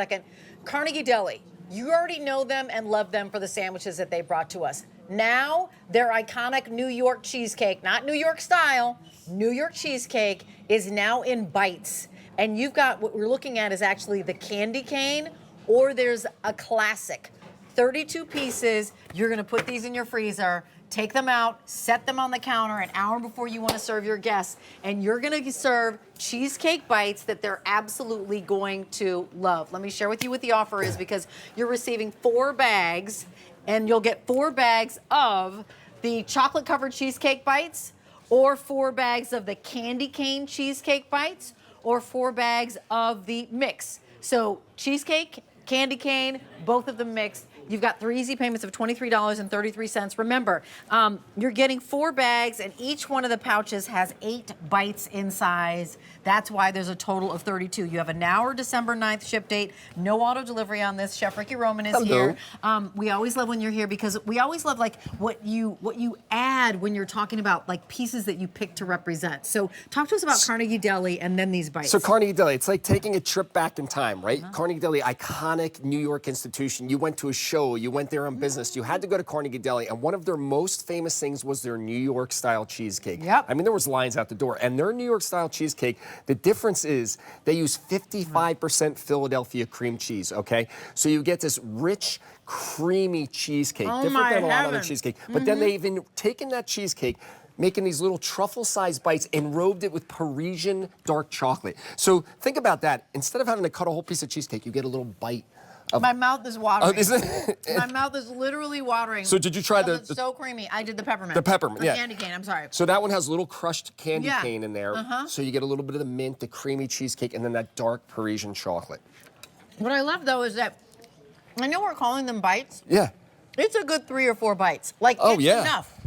Second, Carnegie Deli. You already know them and love them for the sandwiches that they brought to us. Now, their iconic New York cheesecake, not New York style, New York cheesecake is now in bites. And you've got, what we're looking at is actually the candy cane, or there's a classic. 32 pieces. You're gonna put these in your freezer, take them out, set them on the counter an hour before you want to serve your guests, and you're gonna serve cheesecake bites that they're absolutely going to love. Let me share with you what the offer is, because you're receiving 4 bags, and you'll get 4 bags of the chocolate covered cheesecake bites, or 4 bags of the candy cane cheesecake bites, or 4 bags of the mix. So cheesecake, candy cane, both of them mixed. You've got 3 easy payments of $23.33. Remember, you're getting 4 bags, and each one of the pouches has 8 bites in size. That's why there's a total of 32. You have a now or December 9th ship date. No auto delivery on this. Chef Ricky Roman is here. We always love when you're here, because we always love like what you add when you're talking about like pieces that you pick to represent. So talk to us about Carnegie Deli and then these bites. So Carnegie Deli, it's like taking a trip back in time, right? Carnegie Deli, iconic New York institution. You went to a show. You went there on business. You had to go to Carnegie Deli, and one of their most famous things was their New York style cheesecake. Yep. I mean, there was lines out the door, and their New York style cheesecake, the difference is they use 55% Philadelphia cream cheese, okay? So you get this rich, creamy cheesecake, different than a lot of other cheesecake. But then they've even taken that cheesecake, making these little truffle-sized bites, and robed it with Parisian dark chocolate. So think about that. Instead of having to cut a whole piece of cheesecake, you get a little bite. My mouth is watering. Oh, isn't it? My mouth is literally watering. So did you try the... It's so creamy. I did the peppermint. The peppermint, yeah. Candy cane, I'm sorry. So that one has a little crushed candy cane in there. So you get a little bit of the mint, the creamy cheesecake, and then that dark Parisian chocolate. What I love, though, is that I know we're calling them bites. Yeah. It's a good 3 or 4 bites. Like, it's enough.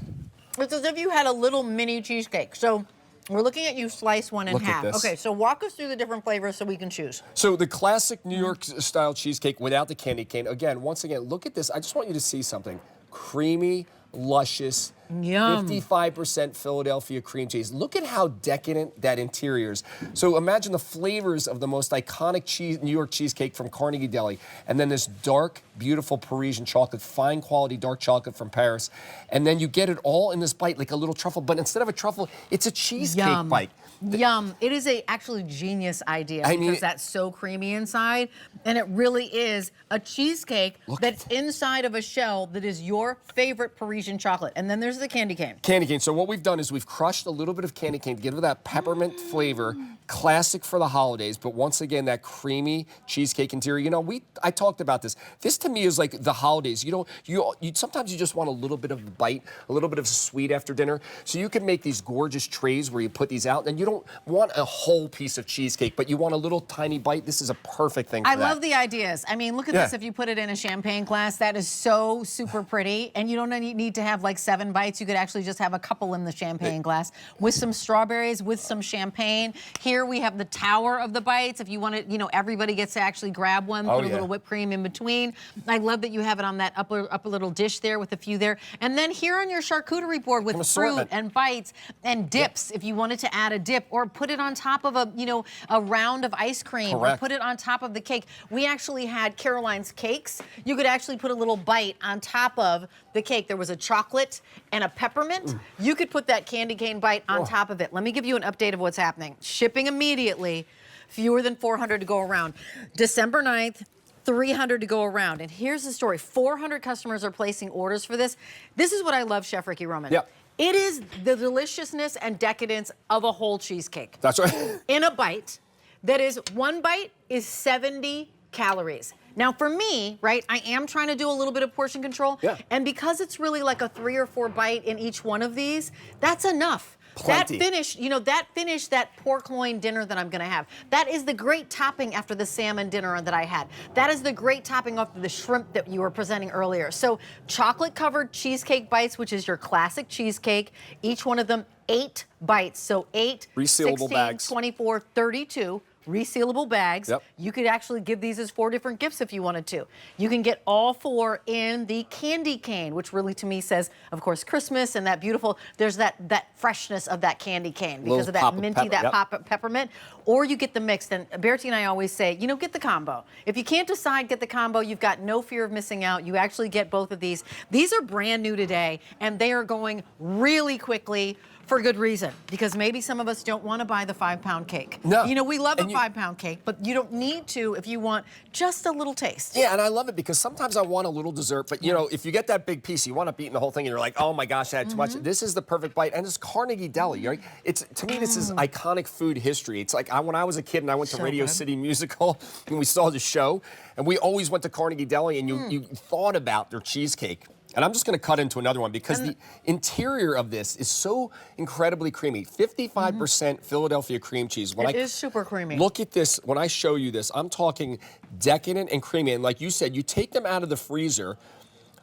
It's as if you had a little mini cheesecake. So we're looking at you slice one in half. Okay, so walk us through the different flavors so we can choose. So the classic New York style cheesecake without the candy cane. Again, once again, look at this. I just want you to see something. Creamy, luscious, 55% Philadelphia cream cheese. Look at how decadent that interior is. So imagine the flavors of the most iconic New York cheesecake from Carnegie Deli, and then this dark, beautiful Parisian chocolate, fine quality dark chocolate from Paris, and then you get it all in this bite like a little truffle, but instead of a truffle, it's a cheesecake bite. Yum. It is a actually genius idea, because that's so creamy inside, and it really is a cheesecake that's inside of a shell that is your favorite Parisian chocolate. And then there's the candy cane. Candy cane. So what we've done is we've crushed a little bit of candy cane to give it that peppermint flavor, classic for the holidays, but once again, that creamy cheesecake interior. You know, I talked about this. This to me is like the holidays. You know, sometimes you just want a little bit of a bite, a little bit of sweet after dinner. So you can make these gorgeous trays where you put these out, and you don't want a whole piece of cheesecake, but you want a little tiny bite. This is a perfect thing for that. I love the ideas. I mean, look at this. If you put it in a champagne glass, that is so super pretty, and you don't need to have like 7 bites. You could actually just have a couple in the champagne glass with some strawberries, with some champagne. Here we have the tower of the bites. If you want to, you know, everybody gets to actually grab one, put a little whipped cream in between. I love that you have it on that upper little dish there with a few there. And then here on your charcuterie board with fruit and bites and dips, if you wanted to add a dip, or put it on top of a round of ice cream, or put it on top of the cake. We actually had Caroline's cakes. You could actually put a little bite on top of the cake. There was a chocolate and a peppermint. You could put that candy cane bite on top of it. Let me give you an update of what's happening. Shipping immediately, fewer than 400 to go around. December 9th, 300 to go around. And here's the story. 400 customers are placing orders for this. This is what I love, Chef Ricky Roman. It is the deliciousness and decadence of a whole cheesecake. That's right. In a bite. That is, 1 bite is 70 calories. Now for me, right, I am trying to do a little bit of portion control. And because it's really like a 3 or 4 bite in each one of these, that's enough. Plenty. That finished that pork loin dinner that I'm gonna have. That is the great topping after the salmon dinner that I had. That is the great topping after the shrimp that you were presenting earlier. So chocolate covered cheesecake bites, which is your classic cheesecake, each one of them 8 bites. So 8, resealable 16, bags. 24, 32. resealable bags. Yep. You could actually give these as 4 different gifts if you wanted to. You can get all 4 in the candy cane, which really to me says, of course, Christmas and that beautiful, there's that freshness of that candy cane because of that pop of minty, pepper, that yep. pop of peppermint. Or you get the mixed. And Bertie and I always say, you know, get the combo. If you can't decide, get the combo. You've got no fear of missing out. You actually get both of these. These are brand new today, and they are going really quickly. For good reason, because maybe some of us don't want to buy the 5-pound cake. No. You know, we love a 5-pound cake, but you don't need to if you want just a little taste. Yeah, and I love it because sometimes I want a little dessert, but you know, if you get that big piece, you want to eat the whole thing, and you're like, oh my gosh, I had too much. This is the perfect bite, and it's Carnegie Deli, right? It's, to me, this is iconic food history. It's like when I was a kid and I went to So Radio good. City Musical, and we saw the show, and we always went to Carnegie Deli, and you thought about their cheesecake. And I'm just going to cut into another one because the interior of this is so incredibly creamy. 55% Philadelphia cream cheese. It is super creamy. Look at this. When I show you this, I'm talking decadent and creamy. And like you said, you take them out of the freezer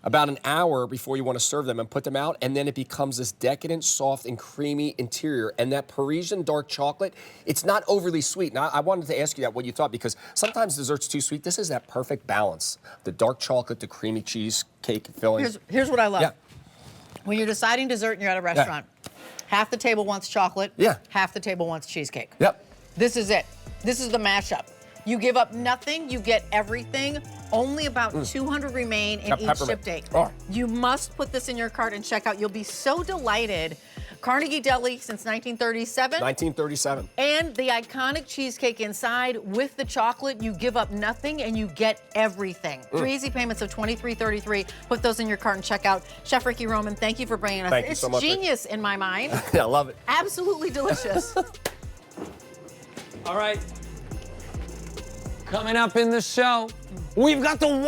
about an hour before you want to serve them and put them out, and then it becomes this decadent, soft, and creamy interior. And that Parisian dark chocolate, it's not overly sweet. Now, I wanted to ask you that, what you thought, because sometimes dessert's too sweet. This is that perfect balance. The dark chocolate, the creamy cheesecake filling. Here's what I love. Yeah. When you're deciding dessert and you're at a restaurant, half the table wants chocolate, half the table wants cheesecake. Yep. This is it. This is the mashup. You give up nothing, you get everything. Only about 200 remain in each ship date. Oh. You must put this in your cart and check out. You'll be so delighted. Carnegie Deli since 1937. 1937. And the iconic cheesecake inside with the chocolate. You give up nothing and you get everything. 3 easy payments of $23.33. Put those in your cart and check out. Chef Ricky Roman, thank you for bringing us. Thank you It's so much, genius in my mind. Yeah, I love it. Absolutely delicious. All right. Coming up in the show, we've got the